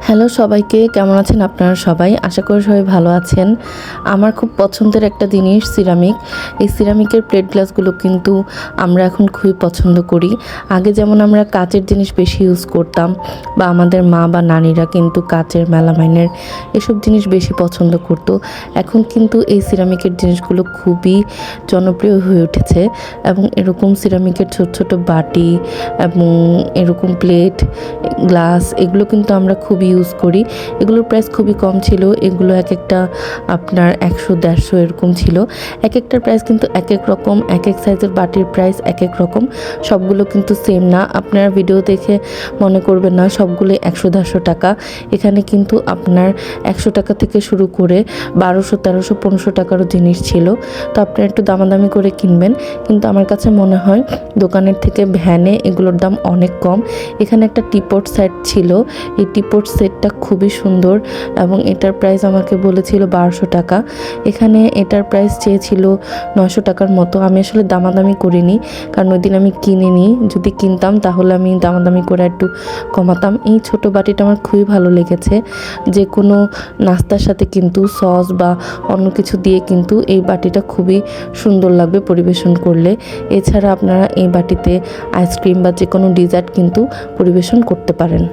Hello সবাইকে, কেমন আছেন আপনারা সবাই? আশা করি সবাই ভালো আছেন। আমার খুব পছন্দের একটা জিনিস সিরামিক। এই সিরামিকের প্লেট গ্লাসগুলো কিন্তু আমরা এখন খুবই পছন্দ করি। আগে যেমন আমরা কাচের জিনিস বেশি ইউজ করতাম, বা আমাদের মা বা নানিরা কিন্তু কাচের, মেলামাইনের এসব জিনিস বেশি পছন্দ করতো। এখন কিন্তু এই সিরামিকের জিনিসগুলো খুবই জনপ্রিয় হয়ে উঠেছে, এবং এরকম সিরামিকের ছোট ছোট বাটি এবং এরকম প্লেট, গ্লাস, এগুলো কিন্তু আমরা খুবই ইউজ করি। এগুলোর প্রাইস খুবই কম ছিল। এগুলো এক একটা আপনার 100-150 এরকম ছিল। এক একটার প্রাইস কিন্তু এক এক রকম, এক এক সাইজের বাটির প্রাইস এক এক রকম। সবগুলো কিন্তু সেম না। আপনারা ভিডিও দেখে মনে করবেন না সবগুলো 100-150 টাকা। এখানে কিন্তু আপনার 100 টাকা থেকে শুরু করে 1200, 1300, 1500 টাকারও জিনিস ছিল। তো আপনারা একটু দামাদামি করে কিনবেন। কিন্তু আমার কাছে মনে হয় দোকানের থেকে ভ্যানে এগুলোর দাম অনেক কম। এখানে একটা টিপট সেট ছিল। এই টিপট সেটটা খুবই সুন্দর, এবং এটার প্রাইস আমাকে বলেছিল 1200 টাকা। এখানে এটার প্রাইস চেয়েছিল 900 টাকার মতো। আমি আসলে দামাদামি করিনি, কারণ ওই দিন আমি কিনিনি। যদি কিনতাম তাহলে আমি দামাদামি করে একটু কমাতাম। এই ছোট বাটিটা আমার খুবই ভালো লেগেছে। যে কোনো নাস্তার সাথে কিন্তু সস বা অন্য কিছু দিয়ে কিন্তু এই বাটিটা খুবই সুন্দর লাগবে পরিবেশন করলে। এছাড়া আপনারা এই বাটিতে আইসক্রিম বা যে কোনো ডেজার্ট কিন্তু পরিবেশন করতে পারেন।